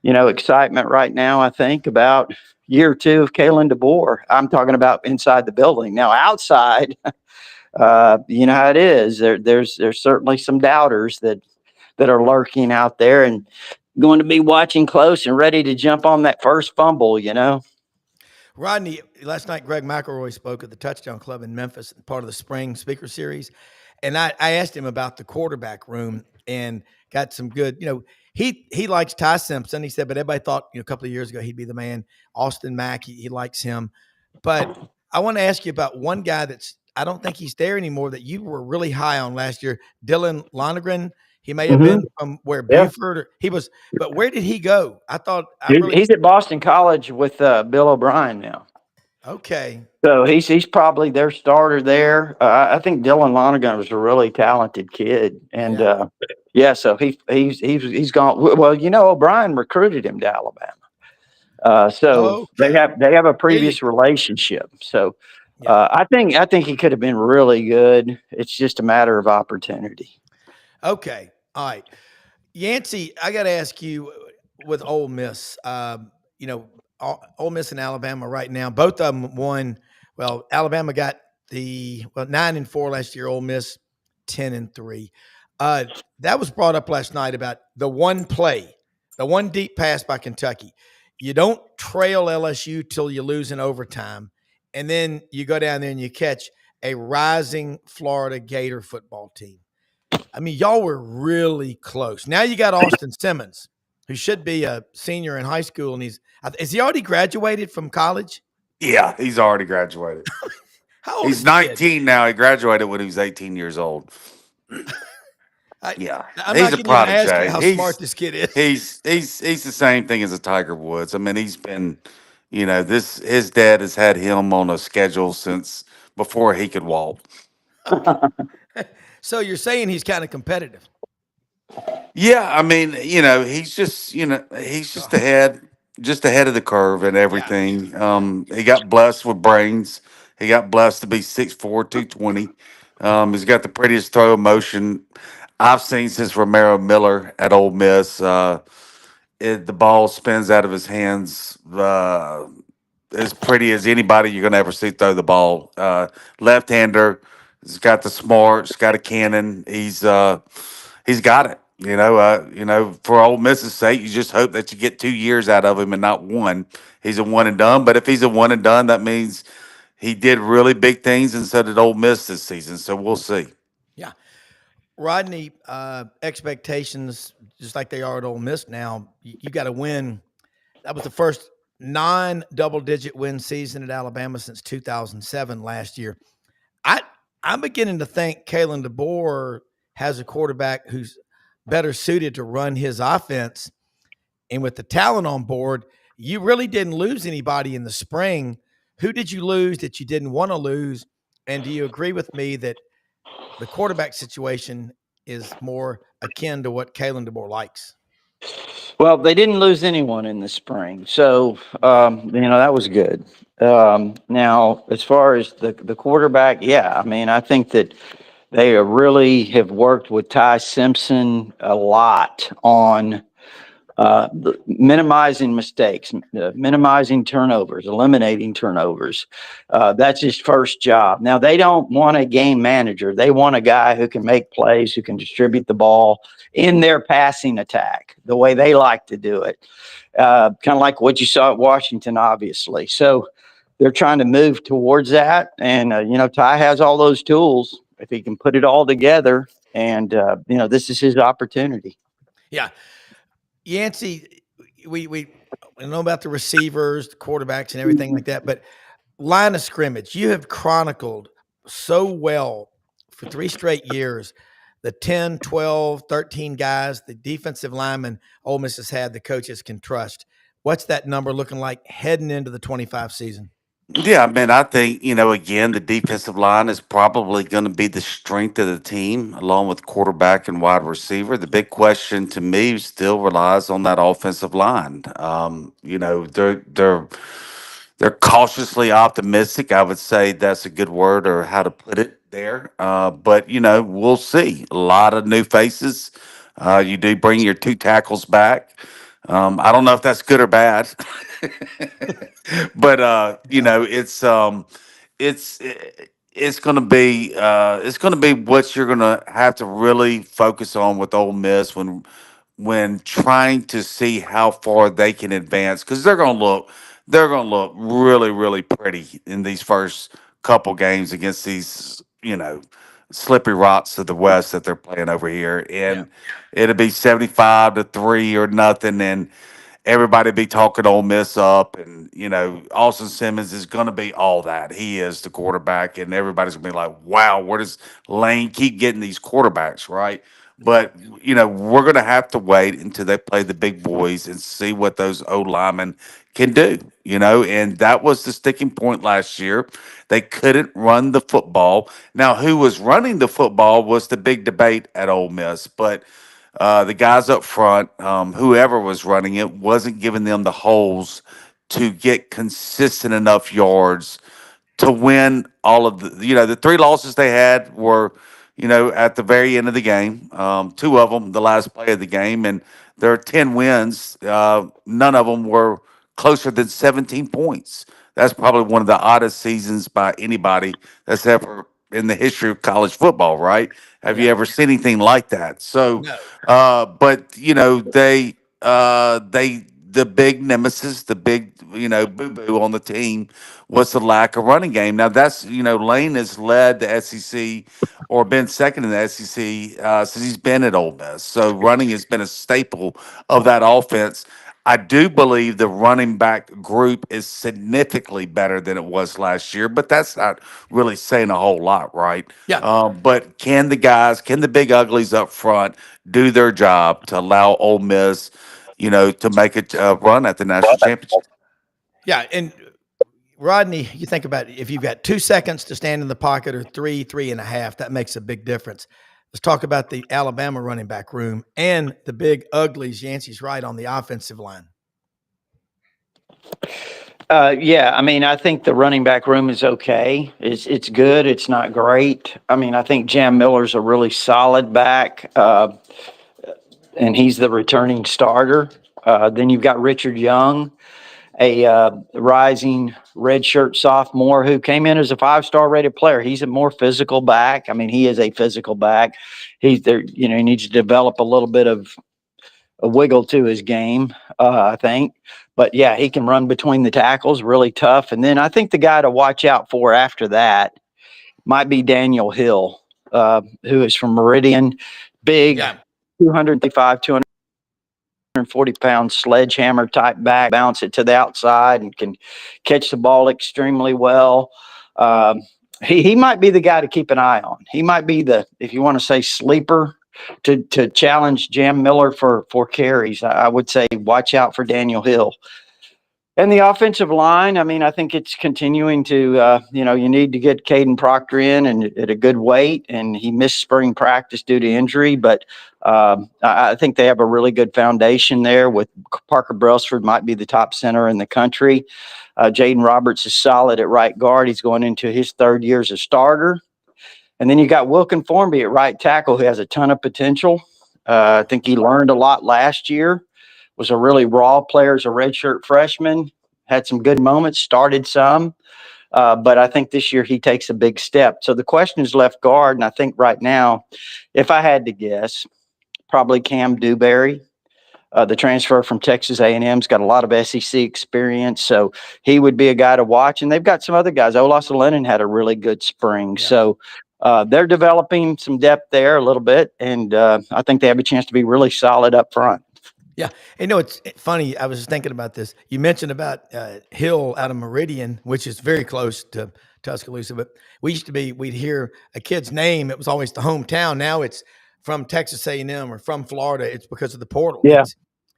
excitement right now, I think, about year 2 of Kalen DeBoer. I'm talking about inside the building. Now, outside, you know how it is. There's certainly some doubters that are lurking out there and going to be watching close and ready to jump on that first fumble. You know. Rodney, last night Greg McElroy spoke at the Touchdown Club in Memphis, part of the spring speaker series. And I asked him about the quarterback room and got some good, he likes Ty Simpson. He said, but everybody thought, a couple of years ago he'd be the man. Austin Mack, he likes him. But I want to ask you about one guy I don't think he's there anymore that you were really high on last year, Dylan Lonergan. He may have been from where Buford or he was, but where did he go? I thought He's at Boston College with Bill O'Brien now. Okay. So he's probably their starter there. I think Dylan Lonergan was a really talented kid, and so he's gone. Well, O'Brien recruited him to Alabama, so they have a previous relationship. So I think he could have been really good. It's just a matter of opportunity. Okay, all right, Yancy, I got to ask you with Ole Miss. Ole Miss and Alabama right now, both of them won. Well, Alabama got 9-4 last year. Ole Miss 10-3. That was brought up last night about the one play, the one deep pass by Kentucky. You don't trail LSU till you lose in overtime, and then you go down there and you catch a rising Florida Gator football team. I mean, y'all were really close. Now you got Austin Simmons, who should be a senior in high school, and is he already graduated from college? Yeah, he's already graduated. How old He's is the 19 kid? now. He graduated when he was 18 years old. Yeah, I'm he's not a going to even ask you prodigy. how smart this kid is. He's the same thing as a Tiger Woods. I mean, he's been, his dad has had him on a schedule since before he could walk. So you're saying he's kind of competitive? Yeah, I mean, he's just ahead of the curve and everything. He got blessed with brains. He got blessed to be 6'4", 220. He's got the prettiest throw motion I've seen since Romero Miller at Ole Miss. The ball spins out of his hands as pretty as anybody you're gonna ever see throw the ball. Left-hander. He's got the smarts. Got a cannon. He's got it. For Ole Miss's sake, you just hope that you get 2 years out of him and not one. He's a one and done. But if he's a one and done, that means he did really big things, and so did Ole Miss this season. So we'll see. Yeah, Rodney, expectations just like they are at Ole Miss now. You got to win. That was the first non-double-digit win season at Alabama since 2007 last year. I'm beginning to think Kalen DeBoer has a quarterback who's better suited to run his offense. And with the talent on board, you really didn't lose anybody in the spring. Who did you lose that you didn't want to lose? And do you agree with me that the quarterback situation is more akin to what Kalen DeBoer likes? Well, they didn't lose anyone in the spring, so that was good. Now, as far as the quarterback, I mean, I think that they really have worked with Ty Simpson a lot on minimizing mistakes, minimizing turnovers, eliminating turnovers. That's his first job. Now, they don't want a game manager. They want a guy who can make plays, who can distribute the ball in their passing attack, the way they like to do it. Kind of like what you saw at Washington, obviously. So they're trying to move towards that. And, Ty has all those tools if he can put it all together. And, this is his opportunity. Yeah. Yancy, we know about the receivers, the quarterbacks, and everything like that, but line of scrimmage, you have chronicled so well for 3 straight years the 10, 12, 13 guys, the defensive linemen Ole Miss has had the coaches can trust. What's that number looking like heading into the 25 season? Yeah, I mean, I think, again, the defensive line is probably going to be the strength of the team, along with quarterback and wide receiver. The big question to me still relies on that offensive line. They're cautiously optimistic. I would say that's a good word or how to put it there. But we'll see. A lot of new faces. You do bring your 2 tackles back. I don't know if that's good or bad. But it's it's going to be what you're going to have to really focus on with Ole Miss when trying to see how far they can advance, because they're going to look really, really pretty in these first couple games against these slippery rocks of the West that they're playing over here, Yeah. and it'll be 75-3 or nothing, and everybody be talking Ole Miss up, and Austin Simmons is going to be all that. He is the quarterback, and everybody's going to be like, "Wow, where does Lane keep getting these quarterbacks?" Right? But we're going to have to wait until they play the big boys and see what those O linemen can do. And that was the sticking point last year. They couldn't run the football. Now, who was running the football was the big debate at Ole Miss, but the guys up front, whoever was running it, wasn't giving them the holes to get consistent enough yards to win all of the three losses they had were at the very end of the game. Two of them the last play of the game, and there are 10 wins. None of them were closer than 17 points. That's probably one of the oddest seasons by anybody that's ever in the history of college football, right? Have you Yeah. ever seen anything like that? So No. but the big nemesis, the big boo boo on the team was the lack of running game. Now that's Lane has led the SEC or been second in the SEC since he's been at Ole Miss. So running has been a staple of that offense. I do believe the running back group is significantly better than it was last year, but that's not really saying a whole lot, right? Yeah. But can the big uglies up front do their job to allow Ole Miss, to make a run at the national championship? Yeah. And Rodney, you think about it, if you've got 2 seconds to stand in the pocket or 3.5, that makes a big difference. Let's talk about the Alabama running back room and the big uglies. Yancey's right on the offensive line. Yeah, I mean, I think the running back room is okay. It's good. It's not great. I mean, I think Jam Miller's a really solid back, and he's the returning starter. Then you've got Richard Young, a rising redshirt sophomore who came in as a 5-star rated player. He's a more physical back. I mean, he is a physical back. He's there. He needs to develop a little bit of a wiggle to his game, I think. But yeah, he can run between the tackles, really tough. And then I think the guy to watch out for after that might be Daniel Hill, who is from Meridian, big, Yeah. 235, 240-pound sledgehammer type back, bounce it to the outside and can catch the ball extremely well. He might be the guy to keep an eye on. He might be the, if you want to say, sleeper to challenge Jam Miller for carries. I would say watch out for Daniel Hill. And the offensive line, I mean, I think it's continuing to, you need to get Caden Proctor in and at a good weight, and he missed spring practice due to injury. But I think they have a really good foundation there with Parker Brailsford might be the top center in the country. Jaden Roberts is solid at right guard. He's going into his third year as a starter. And then you got Wilkin Formby at right tackle, who has a ton of potential. I think he learned a lot last year. Was a really raw player as a redshirt freshman. Had some good moments, started some. But I think this year he takes a big step. So the question is left guard. And I think right now, if I had to guess, probably Cam Dewberry. The transfer from Texas A&M's got a lot of SEC experience, so he would be a guy to watch. And they've got some other guys. Olasa Lennon had a really good spring. Yeah. So they're developing some depth there a little bit, and I think they have a chance to be really solid up front. Yeah. It's funny. I was just thinking about this. You mentioned about Hill out of Meridian, which is very close to Tuscaloosa, but we'd hear a kid's name. It was always the hometown. Now it's from Texas A&M or from Florida. It's because of the portal. Yeah.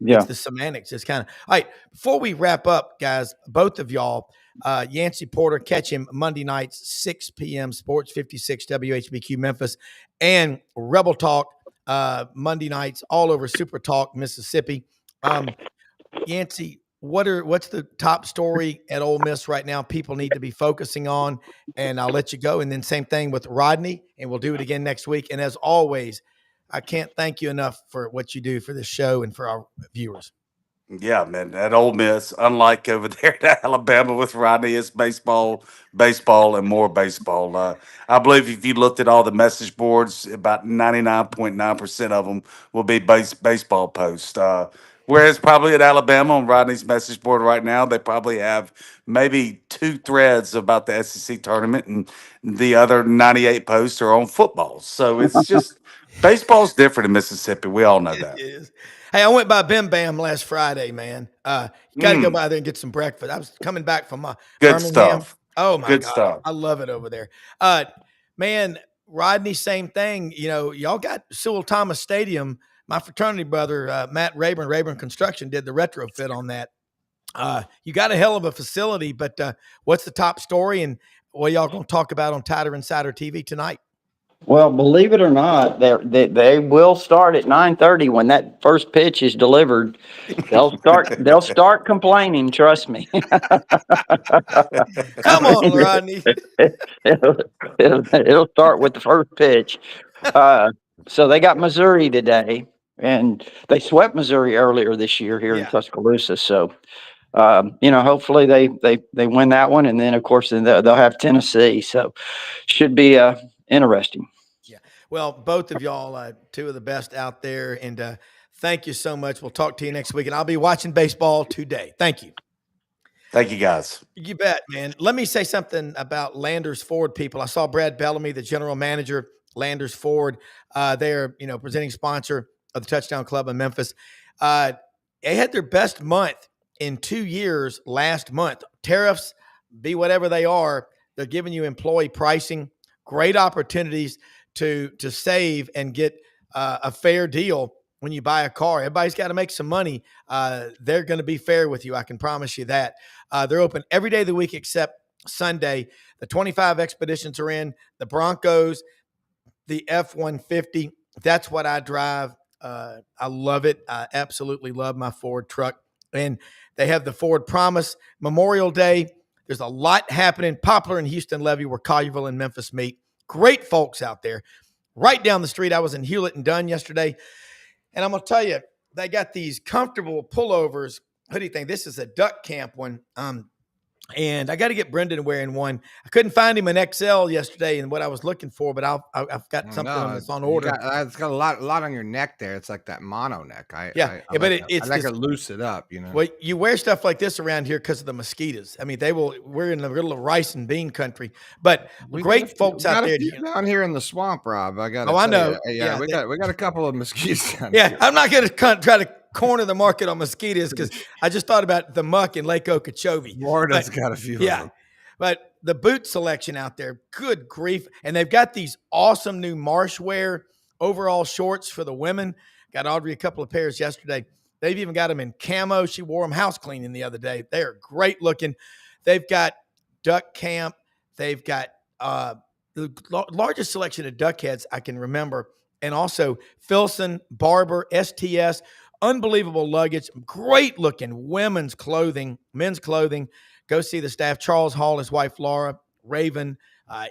It's the semantics. It's kind of, all right. Before we wrap up, guys, both of y'all, Yancy Porter, catch him Monday nights, 6 p.m. Sports 56 WHBQ Memphis, and Rebel Talk Monday nights all over Super Talk Mississippi. Yancy, what's the top story at Ole Miss right now people need to be focusing on? And I'll let you go. And then same thing with Rodney, and we'll do it again next week. And as always, I can't thank you enough for what you do for this show and for our viewers. Yeah, man, that Ole Miss, unlike over there at Alabama with Rodney, it's baseball, baseball, and more baseball. I believe if you looked at all the message boards, about 99.9% of them will be baseball posts. Whereas probably at Alabama on Rodney's message board right now, they probably have maybe 2 threads about the SEC tournament, and the other 98 posts are on football. So it's just baseball's different in Mississippi. We all know It that. is. Hey, I went by Bim Bam last Friday, man. You got to go Mm, by there and get some breakfast. I was coming back from good Birmingham. stuff. Oh my Good God, stuff. I love it over there. Man, Rodney, same thing. You know, y'all got Sewell Thomas Stadium. My fraternity brother, Matt Rayburn Construction, did the retrofit on that. You got a hell of a facility, but what's the top story and what y'all going to talk about on Tider Insider TV tonight? Well, believe it or not, they will start at 9:30 when that first pitch is delivered. They'll start complaining. Trust me. I Come on, mean, Rodney. it'll, it'll start with the first pitch. So they got Missouri today, and they swept Missouri earlier this year here in Yeah. Tuscaloosa. So, hopefully they win that one, and then of course they'll have Tennessee. So, should be interesting. Yeah. Well, both of y'all, two of the best out there. And thank you so much. We'll talk to you next week. And I'll be watching baseball today. Thank you. Thank you, guys. You bet, man. Let me say something about Landers Ford people. I saw Brad Bellamy, the general manager, Landers Ford. They're, presenting sponsor of the Touchdown Club in Memphis. They had their best month in 2 years last month. Tariffs, be whatever they are, they're giving you employee pricing, great opportunities to save and get a fair deal when you buy a car. Everybody's got to make some money. They're going to be fair with you. I can promise you that. They're open every day of the week except Sunday. The 25 Expeditions are in. The Broncos, the F-150. That's what I drive. I love it. I absolutely love my Ford truck. And they have the Ford Promise Memorial Day. There's a lot happening. Poplar and Houston Levy, where Collierville and Memphis meet. Great folks out there. Right down the street, I was in Hewlett and Dunn yesterday. And I'm going to tell you, they got these comfortable pullovers. What do you think? This is a duck camp one. And I got to get Brendan wearing one. I couldn't find him an XL yesterday and what I was looking for, but I've got something that's on order. It's got a lot on your neck there. It's like that mono neck. But I like to loose it up, Well, you wear stuff like this around here because of the mosquitoes. I mean, we're in the middle of rice and bean country, but great folks out there. Down here in the swamp, Rob. I know. Yeah, we got a couple of mosquitoes down here. Yeah, I'm not going to try to corner the market on mosquitoes because I just thought about the muck in Lake Okeechobee. Florida's got a few of them. But the boot selection out there, good grief. And they've got these awesome new Marshwear overall shorts for the women. Got Audrey a couple of pairs yesterday. They've even got them in camo. She wore them house cleaning the other day. They're great looking. They've got duck camp. They've got the largest selection of duck heads I can remember. And also Filson, Barber, STS, unbelievable luggage, great looking women's clothing, men's clothing. Go see the staff. Charles Hall, his wife, Laura, Raven,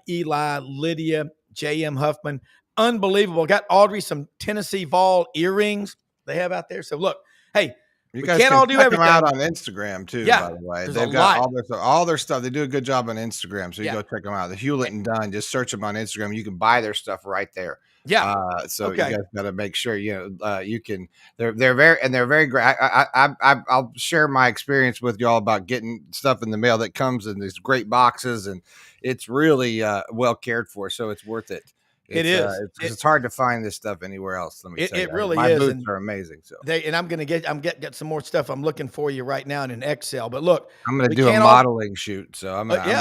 Eli, Lydia, J.M. Huffman. Unbelievable. Got Audrey some Tennessee Vol earrings they have out there. So look, hey, you we guys can't all do everything. Them out on Instagram too, by the way. They've got all their stuff. They do a good job on Instagram. So you go check them out. The Hewlett and Dunn, just search them on Instagram. You can buy their stuff right there. Yeah. You guys got to make sure you can. They're very great. I'll share my experience with y'all about getting stuff in the mail that comes in these great boxes, and it's really well cared for. So it's worth it. It's hard to find this stuff anywhere else. Let me tell you. It really my is. boots are amazing. So I'm gonna get some more stuff. I'm looking for you right now in an Excel. But look, I'm gonna do a modeling shoot. So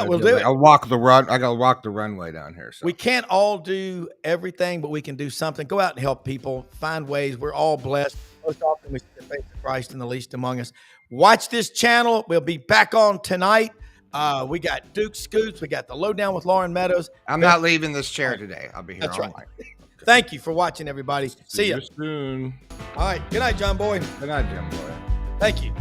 we'll do it. I'll walk the run. I gotta walk the runway down here. So. We can't all do everything, but we can do something. Go out and help people. Find ways. We're all blessed. Most often we see the face of Christ in the least among us. Watch this channel. We'll be back on tonight. We got Duke Scoots. We got the Lowdown with Lauren Meadows. I'm not leaving this chair today. I'll be here all night. Okay. Thank you for watching, everybody. See you soon. All right. Good night, John Boy. Good night, Jim Boy. Thank you.